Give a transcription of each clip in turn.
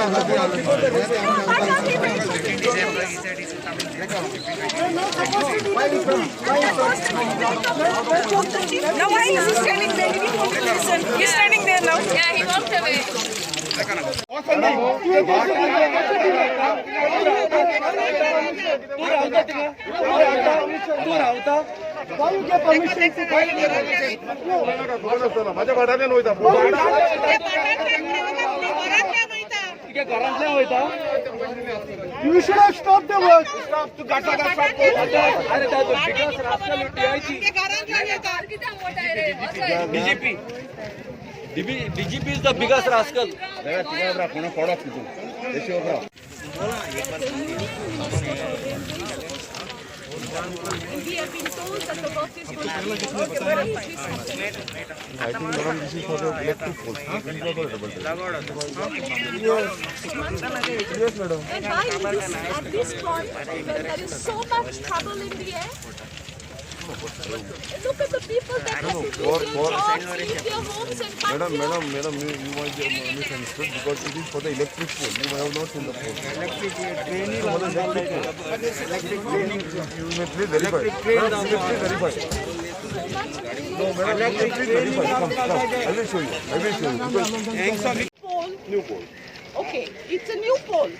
Now why is he standing there? He didn't want to listen. He's standing there now. Yeah, he walked away. माझ्या भाड्याने नव्हता You should have stopped the work. DGP is the biggest rascal. We have been told that the work is going to be I think madam this is for the electric poles. Yes madam. And why at this point, when there is so much trouble in the air? Look at the people that have to leave their jobs, leave their homes and come Madam, here. you might be misunderstood because it is for the electric pole. You have not seen the pole. Electric training. You may please verify. Madam, you may please verify. No, madam, you may please verify. Come. I will show you. Because Pole. new pole. Okay, it's a new pole.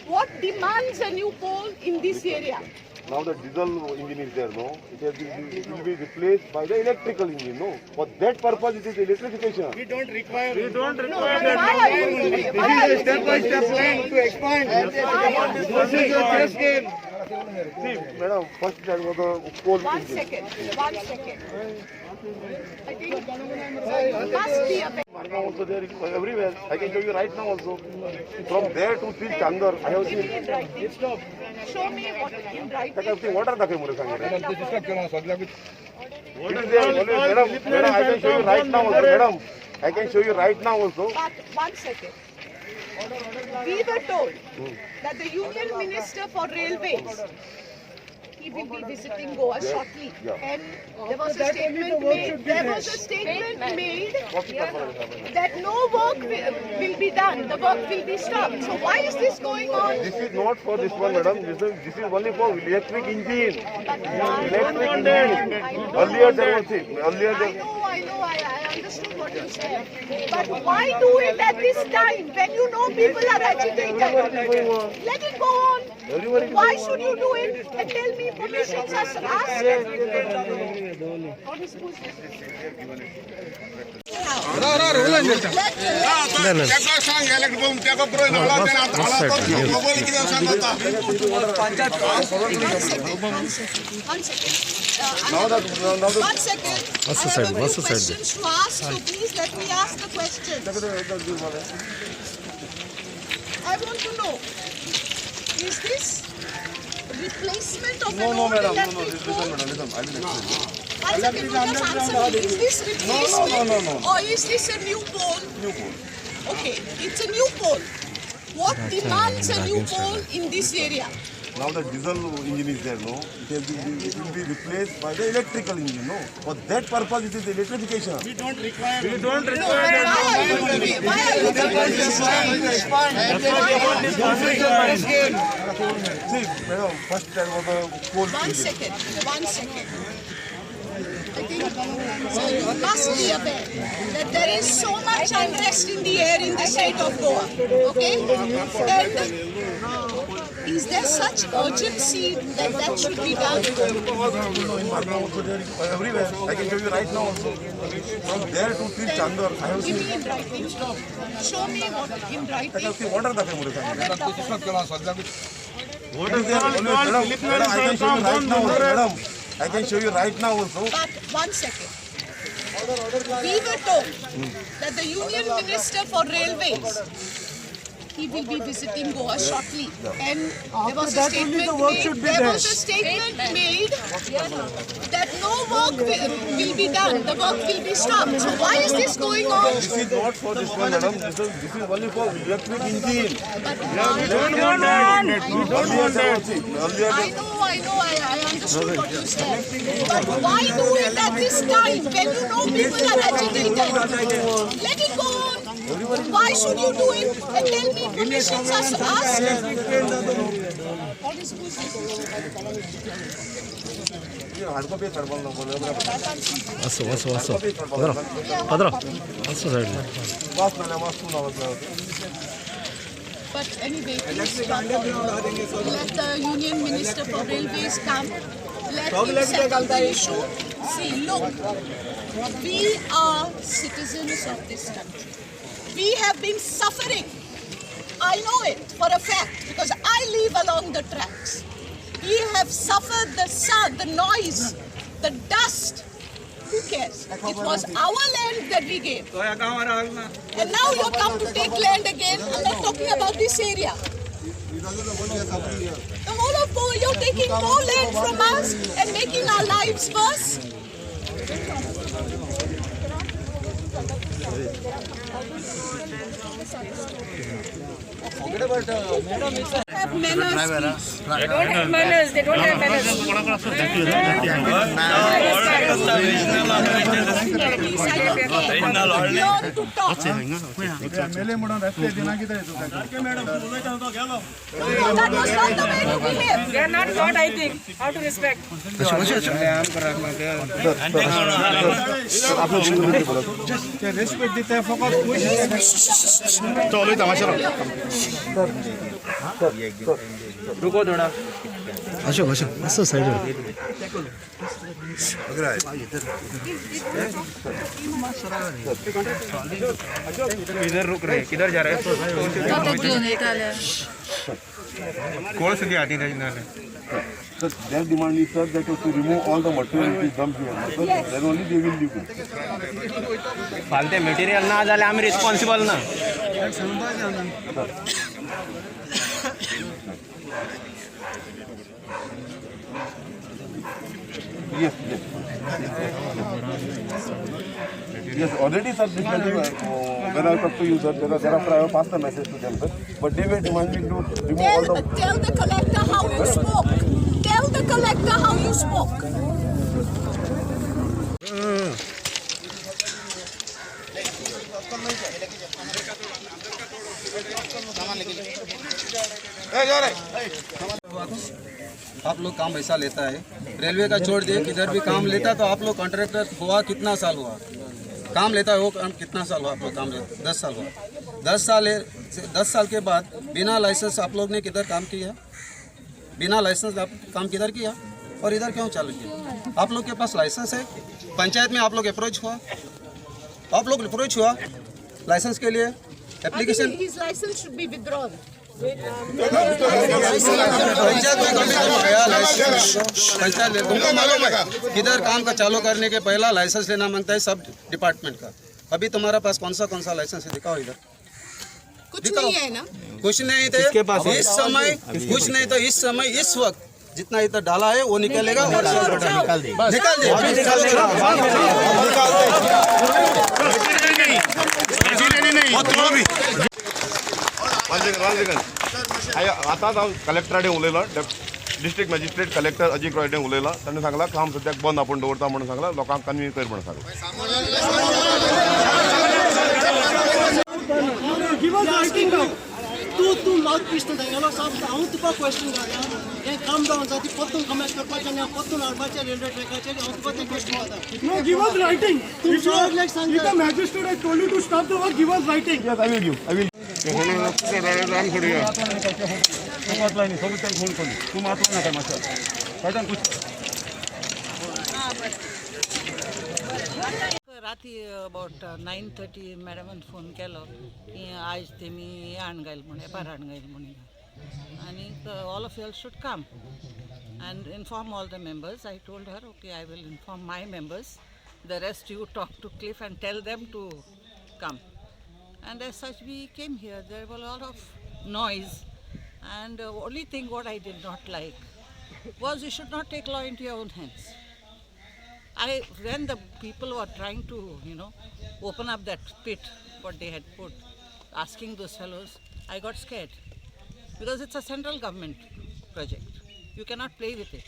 What demands a new pole in this area? Now the diesel engine is there, no? It will be replaced by the electrical engine, no? For that purpose, it is electrification. We don't require that. Why are you Step-by-step plan to expand. This is your test game. See, madam, first that was the coal One engine. second. I think there must be a Marga also there is everywhere. I can show you right now also. From there to till Chandar, I have seen. show me what in writing. त्याच्यावरती water दाखव मुले सांगितलं. It is there, always, madam, I can show you right now also, madam. I can show you right now also. But 1 second. We were told that the Union Minister for Railways, he will be visiting Goa shortly. And there was a statement made that no work will be done. The work will be stopped. So why is this going on? This is not for this one, madam. This is only for electric engine. Electric engine. Earlier there was it. I know, I understood what you said. But why do it at this time when you know people are agitated? Let it go on. Why should you do it and tell me permissions are asked? One second. What's the side? Questions to ask, so please let me ask the question. I want to know, is this replacement of an old electric pole? One second, you just answer me. Is this replacement or is this a new pole? New pole. Okay, it's a new pole. What demands a new pole in this area? Now the diesel engine is there, no? It will be replaced by the electrical engine, no? For that purpose, it is electrification. We don't require that. Why are you doing this? See, madam, first there was a coal One second. I think so you must be aware that there is so much unrest in the air in the state of Goa. Okay? And is there such urgency that should be done? Everywhere. I can show you right now also. From there to till Chandar, I have Give seen. me in writing. Show me what in writing. त्याच्यावरती water दाखव मुले सांगितलं. What is there? Always, madam, I can show you right now also, madam. I can show you right now also. But 1 second. We were told that the Union Minister for Railways, he will be visiting Goa shortly. And there was a statement made that no work will be done. The work will be stopped. So why is this going on? This is not for this one, madam. This is only for electric engine. I know, I understood what you said. But why do it at this time when you know people are agitated? Let it go on. Why should you do it and tell me permissions are asked? What is this? 왔어. 받아라. 왔어, 잘. But anyway, please let the Union Minister for Railways come. Let him settle the issue. See, look, we are citizens of this country. We have been suffering. I know it for a fact because I live along the tracks. We have suffered the sun, the noise, the dust. Who cares? It was our land that we gave. And now you come to take land again. I'm not talking about this area. The whole of Goa, you're taking more land from us and making our lives worse. Have manners, please. They don't have manners. They don't have manners. Learn to talk. That was not the way to behave. They are not God, I think. How to respect? चलो तमाशा रुको थोड़ा अशोक असं side इधर रुक रहे किधर जा रहे हैं कौन सी आती है Sir, their demand is, sir, that to remove all the material which is dumped here. Sir, then only they will leave it. फालते मटेरियल ना झाले आम्ही रिस्पॉन्सिबल ना Yes. Yes, already, sir, when I talk to you, sir, thereafter I have passed the message to them, sir. But they were demanding to remove all the... Tell the collector how you spoke. Tell the collector how you spoke. आप लोग काम ऐसा लेता है railway का छोड़ दिए किधर भी काम लेता तो आप लोग कॉन्ट्रैक्टर हुआ कितना साल हुआ काम लेता है वो काम कितना साल हुआ आप लोग काम लेता 10 साल हुआ 10 साल के बाद बिना लाइसेंस आप लोग ने किधर काम किया बिना लाइसेंस आप काम किधर किया और इधर क्यों चालू किया आप लोग के पास लाइसेंस है पंचायत में आप लोग अप्रोच हुआ लाइसेंस के लिए application His license should be withdrawn. Panchayat तुमको मालूम है किधर काम का चालू करने के पहला लाइसेंस लेना मांगता है सब डिपार्टमेंट का अभी तुम्हारा पास कौन सा लाइसेंस है दिखाओ इधर कुछ नहीं है ना कुछ नहीं थे इस समय कुछ नहीं तो इस समय इस वक्त जितना इतना डाला है वो निकलेगा और निकाल दे आता कलेक्टराडे उलयला डिस्ट्रिक्ट मॅजिस्ट्रेट कलेक्टर अजित रॉयडे उलयला ताणें सांगला काम सद्याक बंद आपण दवरता म्हणून सांगला लोकांक कन्वीन कर म्हणून सांगला तू लावत पिस्त जायला साहेब हांव तुका क्वेश्चन घालता हें काम जावन जाती परतून कमेंट करपाचें आनी परतून हाडपाचें रेल्वे ट्रॅकाचेर हांव तुका तें क्वेश्चन घालता No, give us writing. तूं सगळ्याक सांग If the magistrate has told you to stop the work, give us writing. Yes, I will give. I will. राती अबाउट 9:30 मॅडमान फोन केलो की आज तेमी हाडून गायल म्हूण एपार हाडून गायल म्हणून आनी all of you should come and inform all the members. I told her, okay, I will inform my members. The rest you talk to Cliff and tell them to come. And as such, we came here. There was a lot of noise. And the only thing what I did not like was you should not take law into your own hands. When the people were trying to, open up that pit, what they had put, asking those fellows, I got scared. Because it's a central government project. You cannot play with it.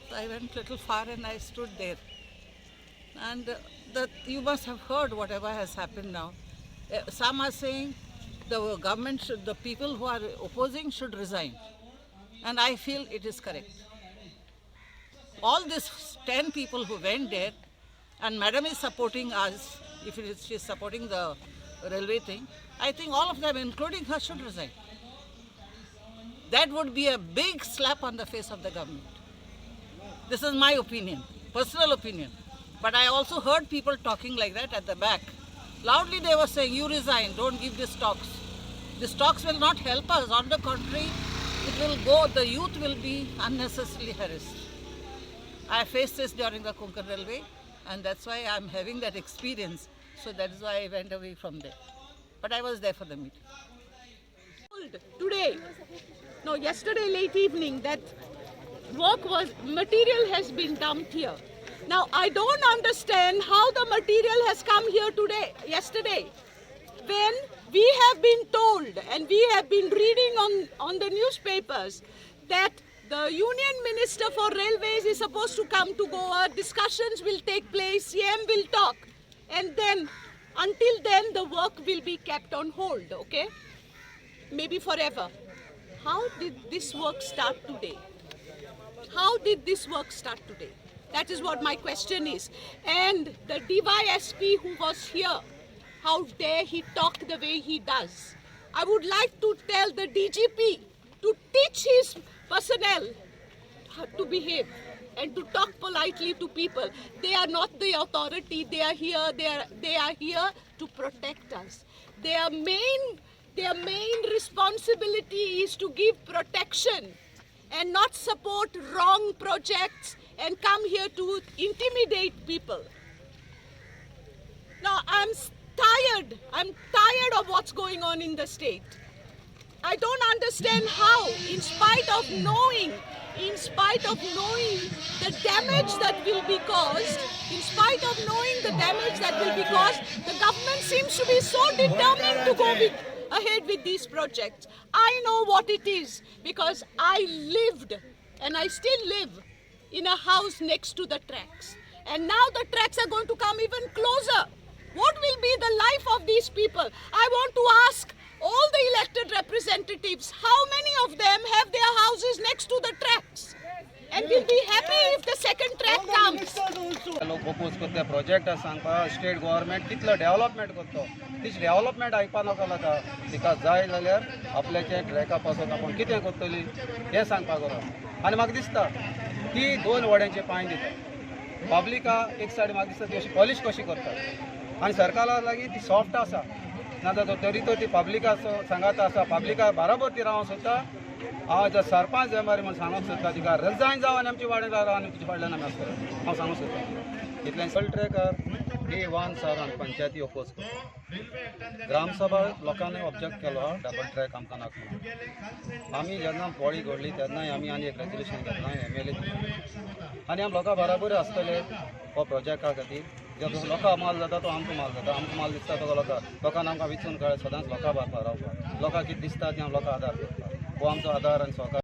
So I went a little far and I stood there. And you must have heard whatever has happened now. Some are saying the government should, the people who are opposing should resign. And I feel it is correct. All these 10 people who went there, and Madam is supporting us, if she is supporting the railway thing, I think all of them, including her, should resign. That would be a big slap on the face of the government. This is my opinion, personal opinion. But I also heard people talking like that at the back. Loudly they were saying, you resign, don't give these talks. These talks will not help us. On the contrary, it will go, the youth will be unnecessarily harassed. I faced this during the Konkan Railway, and that's why I'm having that experience. So that is why I went away from there. But I was there for the meeting. Today, no, yesterday late evening, that material has been dumped here. Now, I don't understand how the material has come here yesterday, when we have been told and we have been reading on the newspapers that the Union Minister for Railways is supposed to come to Goa, discussions will take place, CM will talk, and then, until then, the work will be kept on hold, okay? Maybe forever. How did this work start today? How did this work start today? That is what my question is. And the DYSP who was here, how dare he talk the way he does? I would like to tell the DGP to teach his personnel to behave and to talk politely to people. They are not the authority. They are here. They are here to protect us. Their main responsibility is to give protection and not support wrong projects and come here to intimidate people. Now, I'm tired of what's going on in the state. I don't understand how, in spite of knowing the damage that will be caused, the government seems to be so determined to go ahead with these projects. I know what it is because I lived and I still live in a house next to the tracks. And now the tracks are going to come even closer. What will be the life of these people? I want to ask all the elected representatives, how many of them have their houses next to the tracks? And will be happy if the second track comes. लोक propose करते project सांगपा state government कितलो development करतो तिचे development आयकपा नाका लागा तिका जाय जाल्यार आपल्याचे ट्रॅका पासून आपण कितें करतली हें सांगपा गरज आनी म्हाका दिसता की 2 वड्यांचे पांय दिता पब्लिका एक सायड म्हाका दिसता ती अशी पॉलिश कशी करता आनी सरकारा लागीं ती सॉफ्ट आसा नाजाल्यार तरी तो ती पब्लिका सांगाता आसा पब्लिका बराबर ती रावंक सोदता हांव जर सरपंच जमारी म्हूण सांगूंक सोदता तिका रिजायन जावन आमची वाड्यान राव आनी तुजे फाटल्यान आमी आसतले हांव सांगूंक सोदता इतलें फुल ट्रॅकार A1 पंचायती ओपोज करता ग्रामसभा लोकांनी ऑब्जेक्ट केलो डबल ट्रॅक आमकां नाका म्हणून आमी जेन्ना पोळी घडली तेन्नाय आमी आनी एक रेजोल्युशन घेतलां MLA आनी आमी लोकां बराबर आसतले हो प्रोजेक्टा खातीर जो लोकां माल जाता तो आमकां माल जाता आमकां माल दिसता तो लोकांनी आमकां विचून कळ्ळें सदांच लोकां बारपा रावपाक लोकांक कितें दिसता तें लोकां आदार करता हो आमचो आदार आनी सहकार